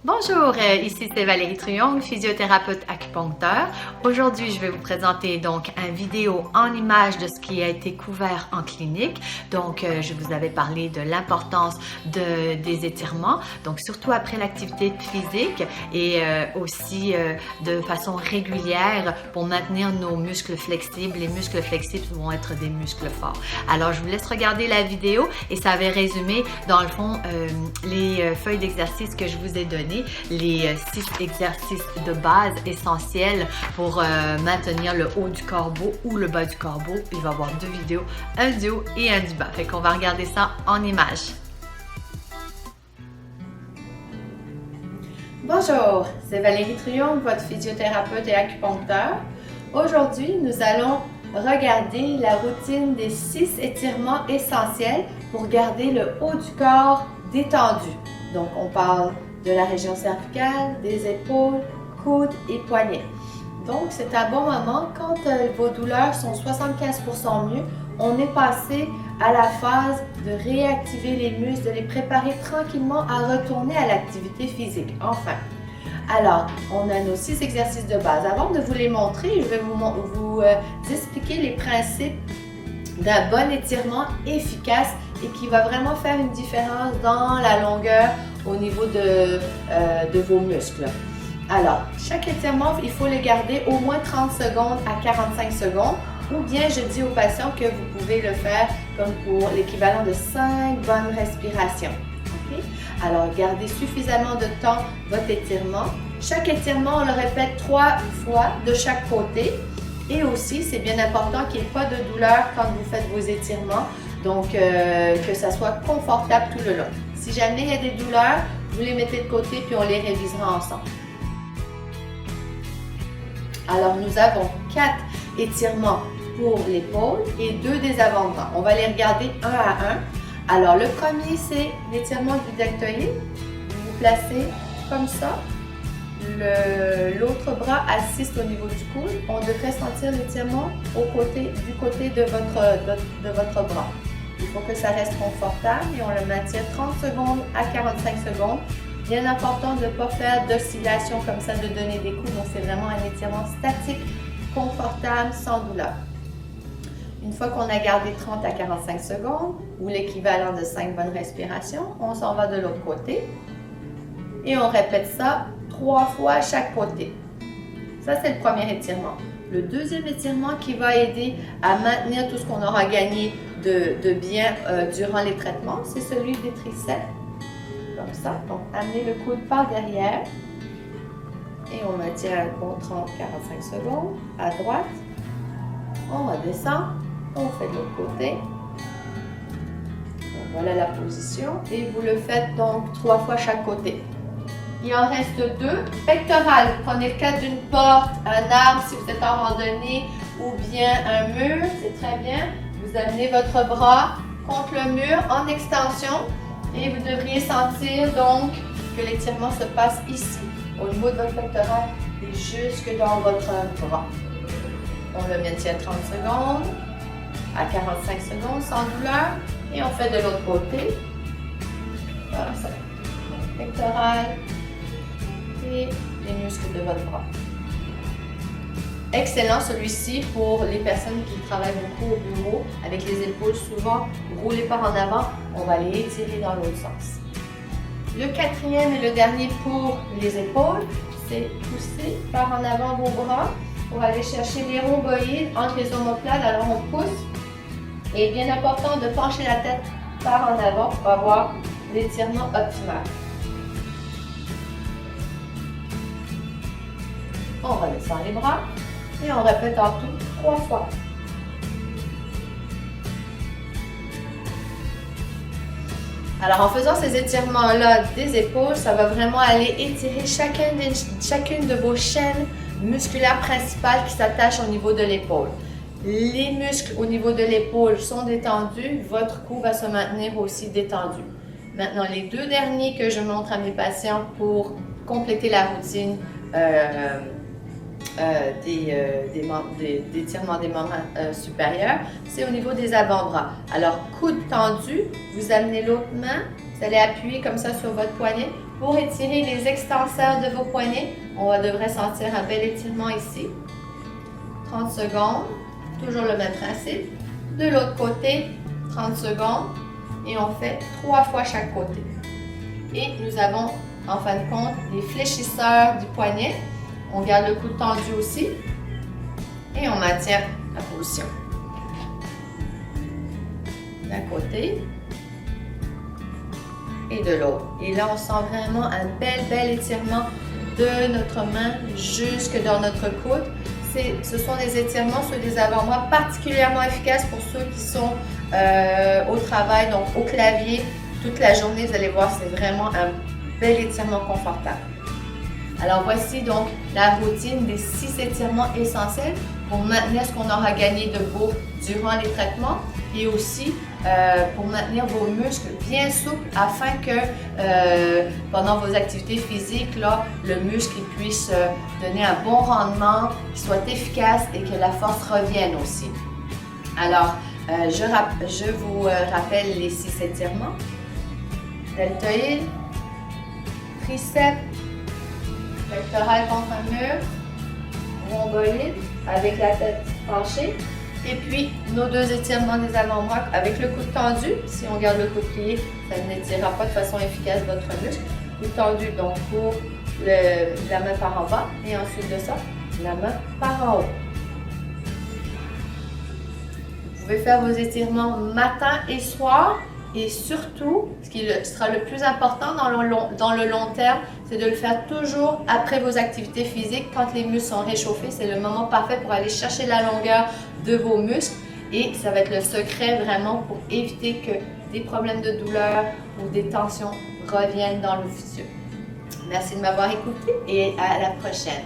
Bonjour, ici c'est Valérie Truong, physiothérapeute acupuncteur. Aujourd'hui, je vais vous présenter donc une vidéo en image de ce qui a été couvert en clinique. Donc, je vous avais parlé de l'importance des étirements, donc surtout après l'activité physique et aussi de façon régulière pour maintenir nos muscles flexibles. Les muscles flexibles vont être des muscles forts. Alors, je vous laisse regarder la vidéo et ça avait résumé dans le fond les feuilles d'exercice que je vous ai données. Les 6 exercices de base essentiels pour maintenir le haut du corbeau ou le bas du corbeau. Il va y avoir 2 vidéos, un du haut et un du bas. Fait qu'on va regarder ça en images. Bonjour, c'est Valérie Truong, votre physiothérapeute et acupuncteur. Aujourd'hui, nous allons regarder la routine des 6 étirements essentiels pour garder le haut du corps détendu. Donc, on parle de la région cervicale, des épaules, coudes et poignets. Donc, c'est un bon moment quand vos douleurs sont 75% mieux. On est passé à la phase de réactiver les muscles, de les préparer tranquillement à retourner à l'activité physique. Enfin, alors, on a nos 6 exercices de base. Avant de vous les montrer, je vais vous expliquer les principes d'un bon étirement efficace et qui va vraiment faire une différence dans la longueur au niveau de vos muscles. Alors, chaque étirement, il faut le garder au moins 30 secondes à 45 secondes ou bien je dis aux patients que vous pouvez le faire comme pour l'équivalent de 5 bonnes respirations. Okay? Alors, gardez suffisamment de temps votre étirement. Chaque étirement, on le répète 3 fois de chaque côté. Et aussi, c'est bien important qu'il n'y ait pas de douleur quand vous faites vos étirements, donc que ça soit confortable tout le long. Si jamais il y a des douleurs, vous les mettez de côté puis on les révisera ensemble. Alors, nous avons 4 étirements pour l'épaule et 2 des avant-bras. On va les regarder un à un. Alors, le premier, c'est l'étirement du deltoïde. Vous vous placez comme ça. L'autre bras assiste au niveau du coude. On devrait sentir l'étirement du côté de votre bras. Il faut que ça reste confortable et on le maintient 30 secondes à 45 secondes. Bien important de ne pas faire d'oscillation comme ça, de donner des coups. Donc, c'est vraiment un étirement statique, confortable, sans douleur. Une fois qu'on a gardé 30 à 45 secondes, ou l'équivalent de 5 bonnes respirations, on s'en va de l'autre côté et on répète ça 3 fois à chaque côté. Ça, c'est le premier étirement. Le deuxième étirement qui va aider à maintenir tout ce qu'on aura gagné de bien durant les traitements, c'est celui des triceps. Comme ça. Donc, amenez le coude par derrière et on maintient un bon 30-45 secondes. À droite, on redescend, on fait de l'autre côté. Donc, voilà la position et vous le faites donc 3 fois chaque côté. Il en reste 2. Pectoral, vous prenez le cadre d'une porte, un arbre si vous êtes en randonnée ou bien un mur, c'est très bien. Vous amenez votre bras contre le mur en extension et vous devriez sentir donc que l'étirement se passe ici, au niveau de votre pectoral et jusque dans votre bras. On le maintient 30 secondes à 45 secondes sans douleur et on fait de l'autre côté. Voilà ça. Pectoral et les muscles de votre bras. Excellent celui-ci pour les personnes qui travaillent beaucoup au bureau avec les épaules souvent roulées par en avant. On va les étirer dans l'autre sens. Le quatrième et le dernier pour les épaules, c'est pousser par en avant vos bras pour aller chercher les rhomboïdes entre les omoplates. Alors on pousse et bien important de pencher la tête par en avant pour avoir l'étirement optimal. On redescend les bras et on répète en tout 3 fois. Alors en faisant ces étirements-là des épaules, ça va vraiment aller étirer chacune de vos chaînes musculaires principales qui s'attachent au niveau de l'épaule. Les muscles au niveau de l'épaule sont détendus, votre cou va se maintenir aussi détendu. Maintenant, les 2 derniers que je montre à mes patients pour compléter la routine d'étirement des membres supérieurs, c'est au niveau des avant-bras. Alors, coude tendu, vous amenez l'autre main, vous allez appuyer comme ça sur votre poignet Pour étirer les extenseurs de vos poignets, on devrait sentir un bel étirement ici. 30 secondes, toujours le même principe. De l'autre côté, 30 secondes et on fait 3 fois chaque côté. Et nous avons en fin de compte les fléchisseurs du poignet. On garde le coude tendu aussi et on maintient la position. D'un côté et de l'autre. Et là, on sent vraiment un bel étirement de notre main jusque dans notre coude. Ce sont des étirements sur les avant-bras particulièrement efficaces pour ceux qui sont au travail, donc au clavier, toute la journée. Vous allez voir, c'est vraiment un bel étirement confortable. Alors voici donc la routine des 6 étirements essentiels pour maintenir ce qu'on aura gagné de beau durant les traitements et aussi pour maintenir vos muscles bien souples afin que pendant vos activités physiques, là, le muscle puisse donner un bon rendement, qu'il soit efficace et que la force revienne aussi. Alors, je vous rappelle les 6 étirements. Deltoïde, triceps, pectoral contre un mur, rhomboïde avec la tête penchée. Et puis, nos 2 étirements des avant-bras avec le coude tendu. Si on garde le coude plié, ça n'étirera pas de façon efficace votre muscle. Coude tendu, donc pour la main par en bas. Et ensuite de ça, la main par en haut. Vous pouvez faire vos étirements matin et soir. Et surtout, ce qui sera le plus important dans le long terme, c'est de le faire toujours après vos activités physiques. Quand les muscles sont réchauffés, c'est le moment parfait pour aller chercher la longueur de vos muscles. Et ça va être le secret vraiment pour éviter que des problèmes de douleur ou des tensions reviennent dans le futur. Merci de m'avoir écouté et à la prochaine.